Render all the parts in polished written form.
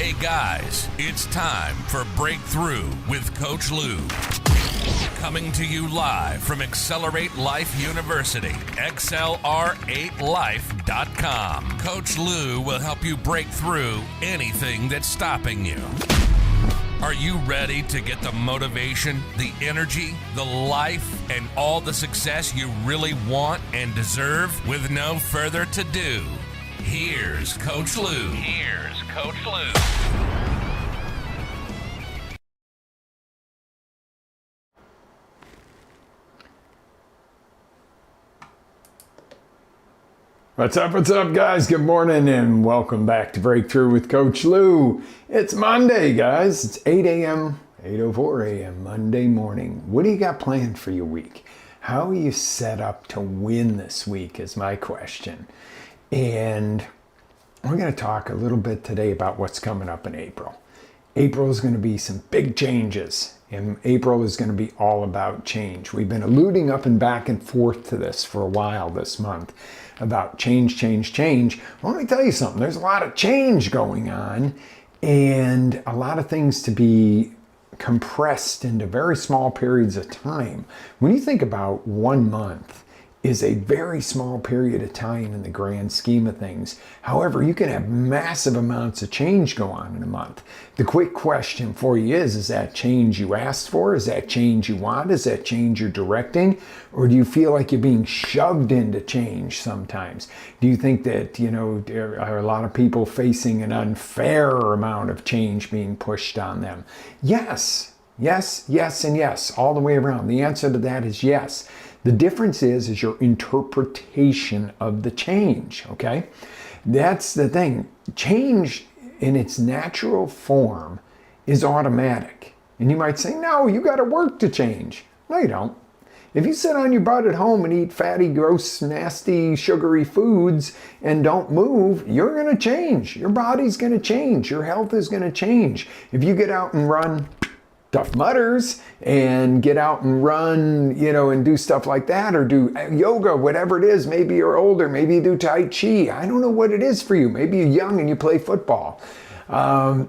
Hey guys, it's time for Breakthrough with Coach Lew. Coming to you live from Accelerate Life University, XLR8Life.com. Coach Lew will help you break through anything that's stopping you. Are you ready to get the motivation, the energy, the life, and all the success you really want and deserve? With no further ado, here's Coach Lew. What's up, guys? Good morning, and welcome back to Breakthrough with Coach Lew. It's Monday, guys. It's 8 a.m., 8:04 a.m., Monday morning. What do you got planned for your week? How are you set up to win this week is my question. And we're going to talk a little bit today about what's coming up in April. April is going to be some big changes, and April is going to be all about change. We've been alluding up and back and forth to this for a while this month about change. Well, let me tell you something. There's a lot of change going on and a lot of things to be compressed into very small periods of time. When you think about 1 month is a very small period of time in the grand scheme of things. However, you can have massive amounts of change go on in a month. The quick question for you is that change you asked for? Is that change you want? Is that change you're directing? Or do you feel like you're being shoved into change sometimes? Do you think that, there are a lot of people facing an unfair amount of change being pushed on them? Yes, and yes, all the way around. The answer to that is yes. The difference is your interpretation of the change, okay? That's the thing. Change in its natural form is automatic. And you might say, no, you got to work to change. No, you don't. If you sit on your butt at home and eat fatty, gross, nasty, sugary foods and don't move, you're going to change. Your body's going to change. Your health is going to change. If you get out and run Tough Mudders and get out and run, and do stuff like that, or do yoga, whatever it is. Maybe you're older, maybe you do Tai Chi. I don't know what it is for you. Maybe you're young and you play football. But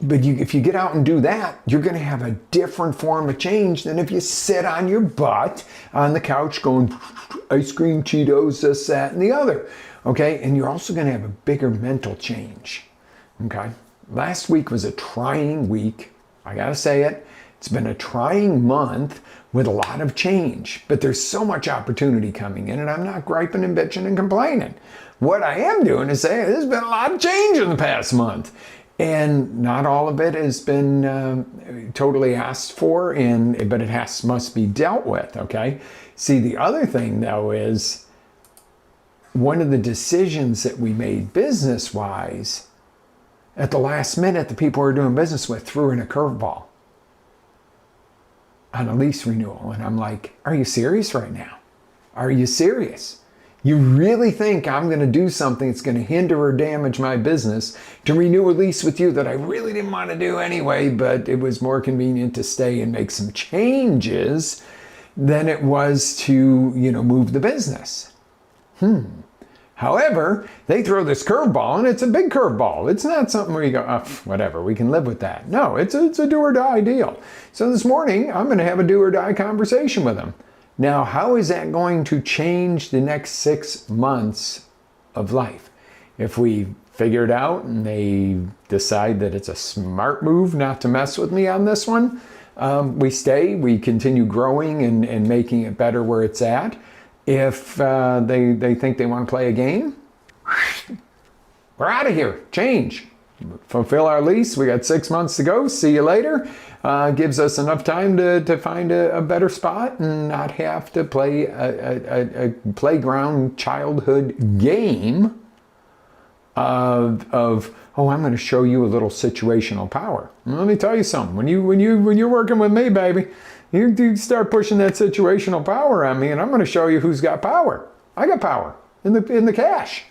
if you get out and do that, you're going to have a different form of change than if you sit on your butt on the couch going ice cream, Cheetos, this, that, and the other. Okay, and you're also going to have a bigger mental change. Okay, last week was a trying week. I gotta say it. It's been a trying month with a lot of change, but there's so much opportunity coming in, and I'm not griping and bitching and complaining. What I am doing is saying there's been a lot of change in the past month, and not all of it has been totally asked for, but it must be dealt with, okay? See, the other thing, though, is one of the decisions that we made business-wise at the last minute, the people we're doing business with threw in a curveball on a lease renewal. And I'm like, are you serious right now? Are you serious? You really think I'm going to do something that's going to hinder or damage my business to renew a lease with you that I really didn't want to do anyway, but it was more convenient to stay and make some changes than it was to, move the business? However, they throw this curveball, and it's a big curveball. It's not something where you go, oh, whatever, we can live with that. No, it's a do or die deal. So this morning, I'm going to have a do or die conversation with them. Now, how is that going to change the next 6 months of life? If we figure it out and they decide that it's a smart move not to mess with me on this one, we stay, we continue growing and making it better where it's at. If they think they want to play a game, we're out of here. Change. Fulfill our lease. We got 6 months to go. See you later. Gives us enough time to find a better spot and not have to play a playground childhood game of I'm going to show you a little situational power. Let me tell you something. When you're working with me, baby, you start pushing that situational power on me, and I'm going to show you who's got power. I got power in the cash.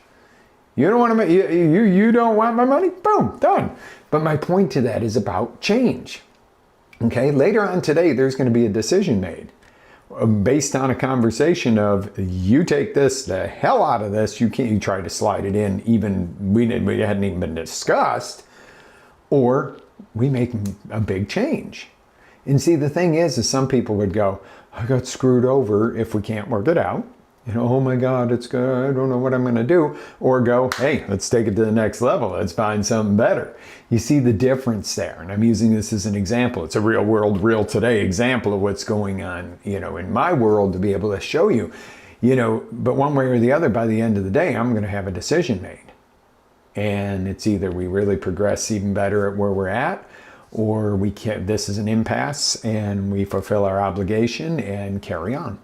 You don't want to you don't want my money? Boom, done. But my point to that is about change. Okay, later on today, there's going to be a decision made based on a conversation of you take the hell out of this. You try to slide it in, even we hadn't even been discussed, or we make a big change. And see, the thing is some people would go, I got screwed over if we can't work it out. Oh my God, it's good. I don't know what I'm going to do. Or go, hey, let's take it to the next level. Let's find something better. You see the difference there. And I'm using this as an example. It's a real world, real today example of what's going on, in my world to be able to show you, but one way or the other, by the end of the day, I'm going to have a decision made. And it's either we really progress even better at where we're at, or this is an impasse and we fulfill our obligation and carry on.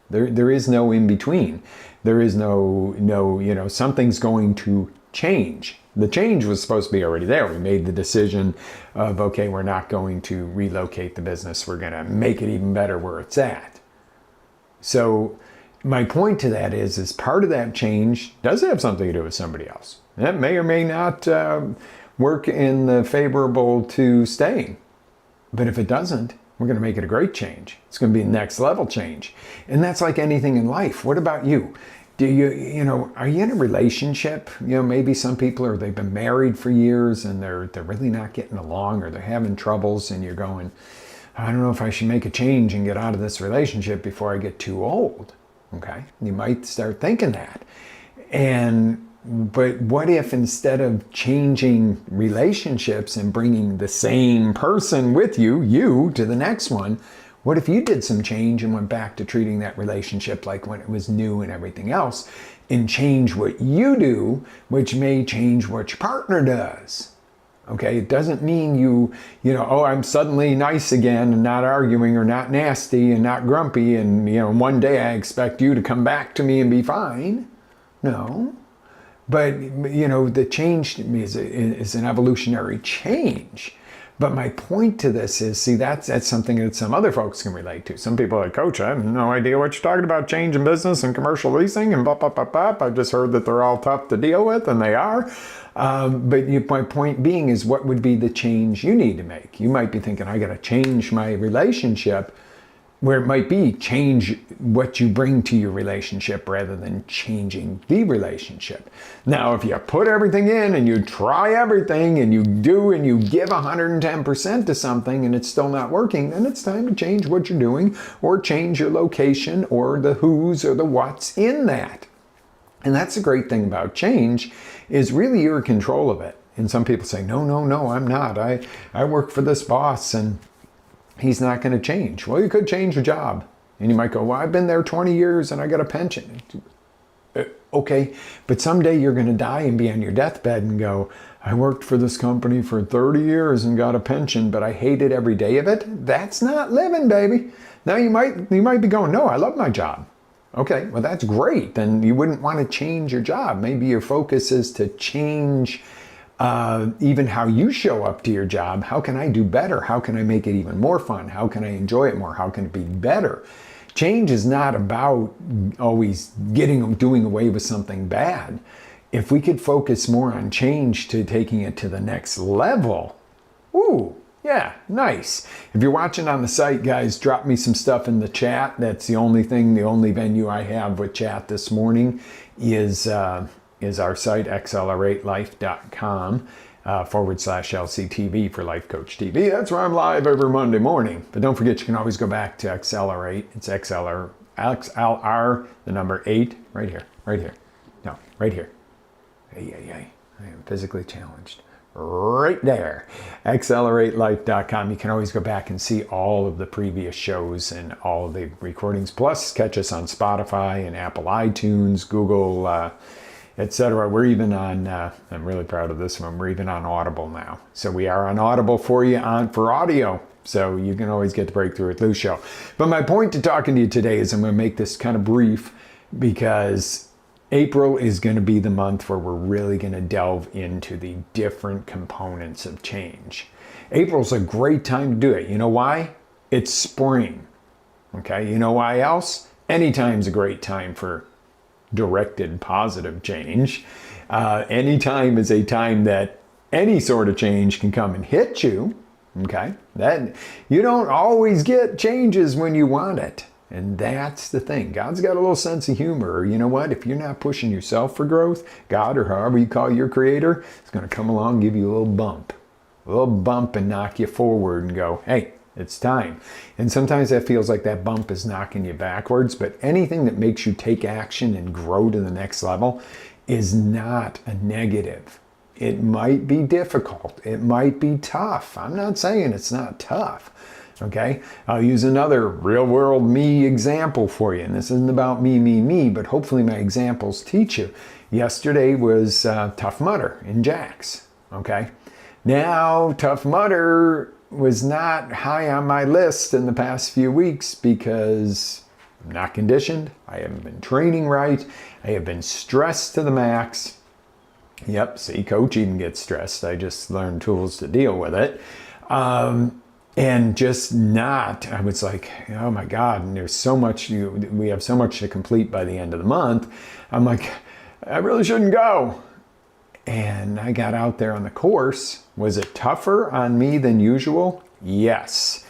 There is no in between. There is no, something's going to change. The change was supposed to be already there. We made the decision of, okay, we're not going to relocate the business. We're going to make it even better where it's at. So my point to that is part of that change does have something to do with somebody else. That may or may not work in the favorable to staying. But if it doesn't, we're going to make it a great change. It's going to be a next level change. And that's like anything in life. What about you? Do are you in a relationship? Maybe some people they've been married for years and they're really not getting along, or they're having troubles, and you're going, I don't know if I should make a change and get out of this relationship before I get too old. Okay. You might start thinking that. But what if instead of changing relationships and bringing the same person with you to the next one, what if you did some change and went back to treating that relationship like when it was new and everything else, and change what you do, which may change what your partner does? Okay, it doesn't mean I'm suddenly nice again and not arguing or not nasty and not grumpy and, one day I expect you to come back to me and be fine. No. But, the change is an evolutionary change. But my point to this is, see, that's something that some other folks can relate to. Some people are like, Coach, I have no idea what you're talking about, change in business and commercial leasing and blah, blah, blah, blah. I've just heard that they're all tough to deal with, and they are. But my point being is, what would be the change you need to make? You might be thinking, I got to change my relationship, where it might be change what you bring to your relationship rather than changing the relationship. Now, if you put everything in and you try everything and you do and you give 110% to something and it's still not working, then it's time to change what you're doing, or change your location or the who's or the what's in that. And that's the great thing about change, is really you're in control of it. And some people say, no, I'm not. I work for this boss and he's not going to change. Well, you could change your job. And you might go, well, I've been there 20 years and I got a pension. Okay, but someday you're going to die and be on your deathbed and go, I worked for this company for 30 years and got a pension, but I hated every day of it. That's not living, baby. Now you might be going, no, I love my job. Okay, well, that's great. Then you wouldn't want to change your job. Maybe your focus is to change even how you show up to your job. How can I do better? How can I make it even more fun? How can I enjoy it more? How can it be better? Change is not about always doing away with something bad. If we could focus more on change to taking it to the next level, ooh, yeah, nice. If you're watching on the site, guys, drop me some stuff in the chat. That's the only venue I have with chat this morning is our site, accelerate.life.com /LCTV for Life Coach TV. That's where I'm live every Monday morning. But don't forget, you can always go back to Accelerate. It's XLR, the number 8, right here. No, right here. I am physically challenged. Right there. AccelerateLife.com. You can always go back and see all of the previous shows and all of the recordings. Plus, catch us on Spotify and Apple iTunes, Google, etc. We're even on, I'm really proud of this one, we're even on Audible now. So we are on Audible for you for audio. So you can always get the Breakthrough with Lou show. But my point to talking to you today is, I'm going to make this kind of brief, because April is going to be the month where we're really going to delve into the different components of change. April's a great time to do it. You know why? It's spring. Okay, you know why else? Anytime's a great time for directed positive change. Any time is a time that any sort of change can come and hit you. Okay, that you don't always get changes when you want it. And that's the thing. God's got a little sense of humor. You know what? If you're not pushing yourself for growth, God, or however you call your creator, is going to come along and give you a little bump. a little bump and knock you forward and go, hey, it's time. And sometimes that feels like that bump is knocking you backwards, but anything that makes you take action and grow to the next level is not a negative. It might be difficult. It might be tough. I'm not saying it's not tough. Okay, I'll use another real world me example for you. And this isn't about me, but hopefully my examples teach you. Yesterday was Tough Mudder in Jack's. Okay, now Tough Mudder was not high on my list in the past few weeks because I'm not conditioned. I haven't been training right. I have been stressed to the max. Yep, see, coach even gets stressed. I just learned tools to deal with it. And just not, I was like, oh my God, and there's so much, we have so much to complete by the end of the month. I'm like, I really shouldn't go. And I got out there on the course. Was it tougher on me than usual? Yes.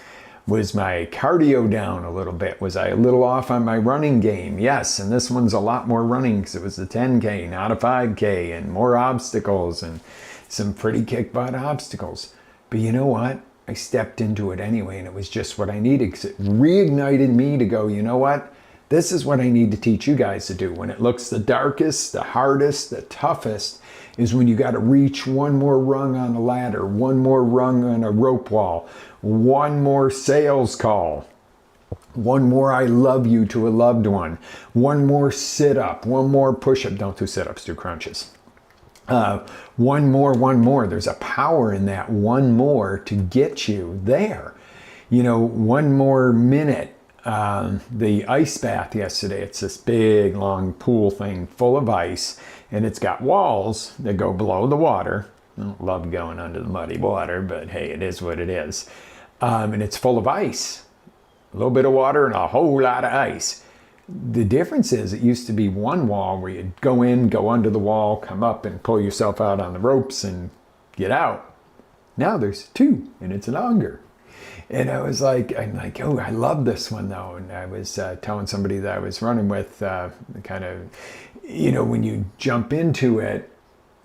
Was my cardio down a little bit? Was I a little off on my running game? Yes. And this one's a lot more running because it was the 10K, not a 5K, and more obstacles and some pretty kick butt obstacles. But you know what? I stepped into it anyway, and it was just what I needed because it reignited me to go, you know what? This is what I need to teach you guys to do. When it looks the darkest, the hardest, the toughest is when you got to reach one more rung on a ladder, one more rung on a rope wall, one more sales call, one more I love you to a loved one, one more sit-up, one more push-up. Don't do sit-ups, do crunches. One more. There's a power in that one more to get you there. You know, one more minute. The ice bath yesterday, it's this big, long pool thing full of ice, and it's got walls that go below the water. I don't love going under the muddy water, but hey, it is what it is. And it's full of ice. A little bit of water and a whole lot of ice. The difference is it used to be one wall where you'd go in, go under the wall, come up and pull yourself out on the ropes and get out. Now there's two and it's longer. And I'm like, oh, I love this one though. And I was telling somebody that I was running with, kind of, you know, when you jump into it,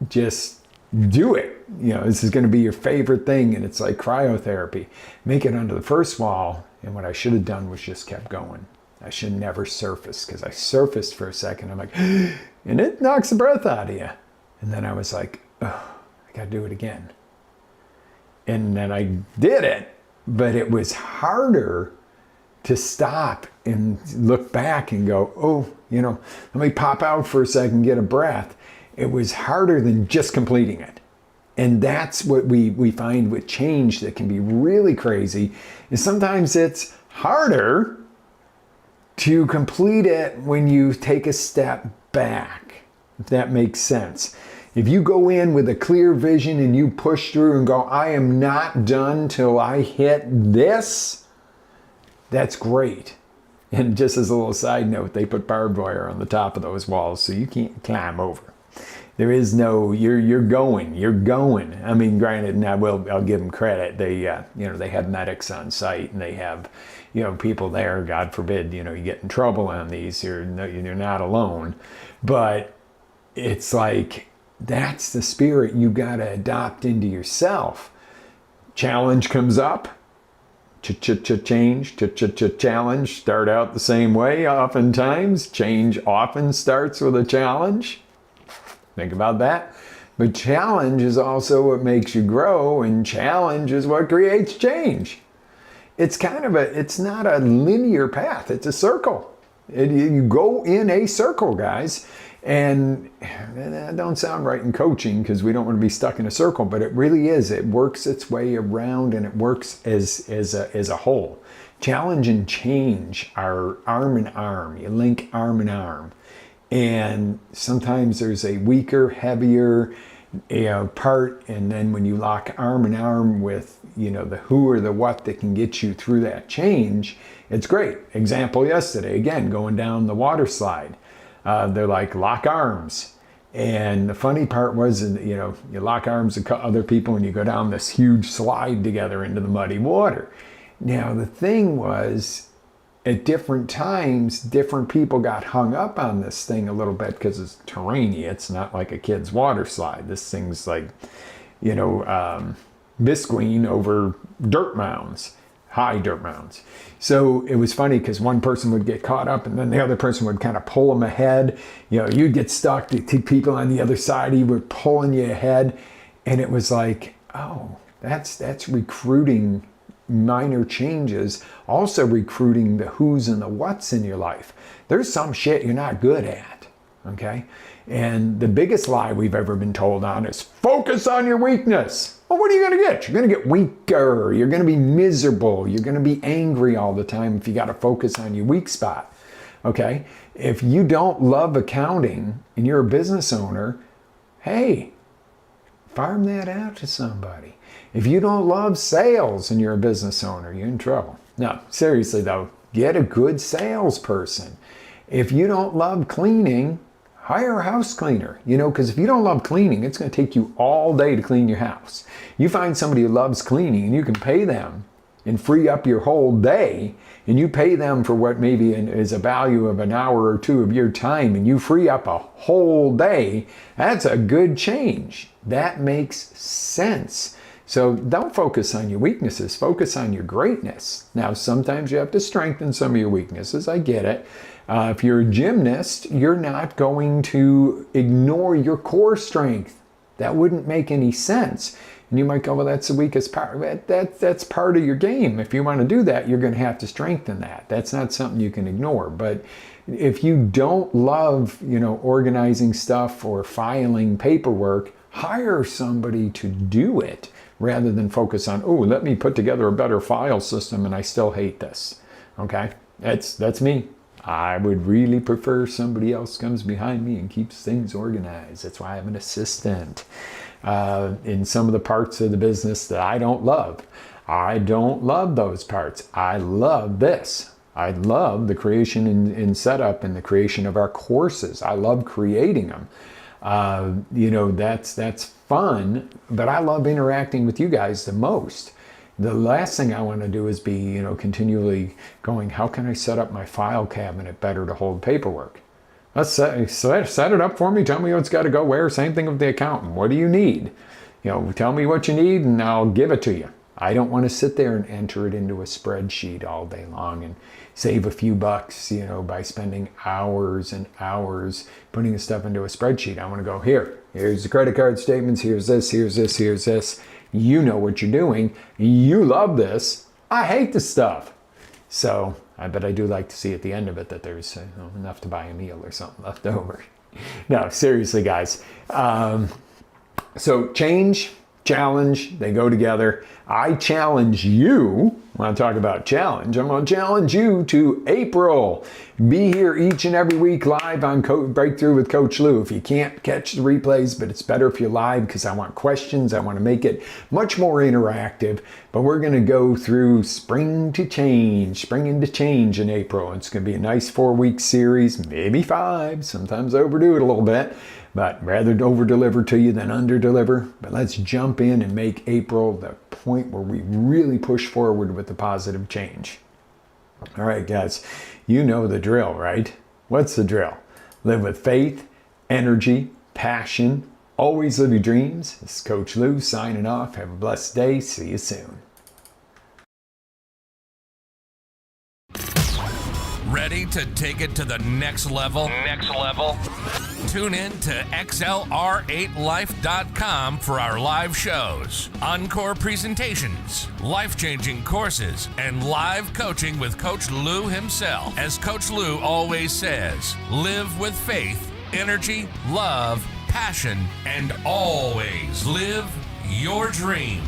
just do it. You know, this is going to be your favorite thing. And it's like cryotherapy. Make it under the first wall. And what I should have done was just kept going. I should never surface because I surfaced for a second. I'm like, and it knocks the breath out of you. And then I was like, oh, I got to do it again. And then I did it, but it was harder to stop and look back and go, oh, you know, let me pop out for a second, get a breath. It was harder than just completing it. And that's what we find with change that can be really crazy, is sometimes it's harder to complete it when you take a step back, if that makes sense. If you go in with a clear vision and you push through and go, I am not done till I hit this, that's great. And just as a little side note, they put barbed wire on the top of those walls so you can't climb over. There is no, you're going. I mean, granted, and I'll give them credit. They, they have medics on site and they have, people there. God forbid, you get in trouble on these. You're not alone. But it's like, that's the spirit you got to adopt into yourself. Challenge comes up. Change, challenge. Start out the same way oftentimes. Change often starts with a challenge. Think about that. But challenge is also what makes you grow, and challenge is what creates change. It's it's not a linear path. It's a circle. You go in a circle, guys. And that don't sound right in coaching because we don't want to be stuck in a circle, but it really is. It works its way around and it works as a whole. Challenge and change are arm in arm. You link arm in arm. And sometimes there's a weaker, heavier part, and then when you lock arm in arm with the who or the what that can get you through that change, it's great. Example yesterday, again, going down the water slide. They're like, lock arms. And the funny part was, you lock arms with other people and you go down this huge slide together into the muddy water. Now, the thing was, at different times, different people got hung up on this thing a little bit because it's terrainy. It's not like a kid's water slide. This thing's like, visqueen over dirt mounds, high dirt mounds. So it was funny because one person would get caught up and then the other person would kind of pull them ahead. You'd get stuck. The people on the other side, you were pulling you ahead. And it was like, oh, that's recruiting minor changes. Also recruiting the who's and the what's in your life. There's some shit you're not good at, okay? And the biggest lie we've ever been told on is focus on your weakness. Well, what are you going to get? You're going to get weaker. You're going to be miserable. You're going to be angry all the time if you got to focus on your weak spot. Okay? If you don't love accounting and you're a business owner, hey, farm that out to somebody. If you don't love sales and you're a business owner, you're in trouble. No, seriously though, get a good salesperson. If you don't love cleaning, hire a house cleaner, because if you don't love cleaning, it's going to take you all day to clean your house. You find somebody who loves cleaning and you can pay them and free up your whole day, and you pay them for what maybe is a value of an hour or two of your time, and you free up a whole day, that's a good change. That makes sense. So don't focus on your weaknesses, focus on your greatness. Now, sometimes you have to strengthen some of your weaknesses, I get it. If you're a gymnast, you're not going to ignore your core strength. That wouldn't make any sense. And you might go, well, that's the weakest part. That's part of your game. If you want to do that, you're going to have to strengthen that. That's not something you can ignore. But if you don't love, organizing stuff or filing paperwork, hire somebody to do it rather than focus on, oh, let me put together a better file system and I still hate this. Okay? That's me. I would really prefer somebody else comes behind me and keeps things organized. That's why I have an assistant. In some of the parts of the business that I don't love. I don't love those parts. I love this. I love the creation and setup and the creation of our courses. I love creating them. That's fun, but I love interacting with you guys the most. The last thing I want to do is be, continually going, how can I set up my file cabinet better to hold paperwork? Let's set it up for me. Tell me what's got to go where. Same thing with the accountant. What do you need? Tell me what you need and I'll give it to you. I don't want to sit there and enter it into a spreadsheet all day long and save a few bucks, by spending hours and hours putting the stuff into a spreadsheet. I want to go, here's the credit card statements. Here's this, here's this, here's this. You know what you're doing. You love this. I hate this stuff. So I bet I do like to see at the end of it that there's enough to buy a meal or something left over. No, seriously, guys. So change, challenge, they go together. I challenge you. Want to talk about challenge? I'm going to challenge you to April. Be here each and every week live on Breakthrough with Coach Lou. If you can't catch the replays, but it's better if you're live because I want questions. I want to make it much more interactive. But we're going to go through spring into change in April. It's going to be a nice 4-week series, maybe 5. Sometimes I overdo it a little bit. But rather over-deliver to you than under-deliver. But let's jump in and make April the point where we really push forward with the positive change. All right, guys, you know the drill, right? What's the drill? Live with faith, energy, passion, always live your dreams. This is Coach Lou signing off. Have a blessed day. See you soon. Ready to take it to the next level? Tune in to XLR8Life.com for our live shows, encore presentations, life-changing courses, and live coaching with Coach Lou himself. As Coach Lou always says, live with faith, energy, love, passion, and always live your dream.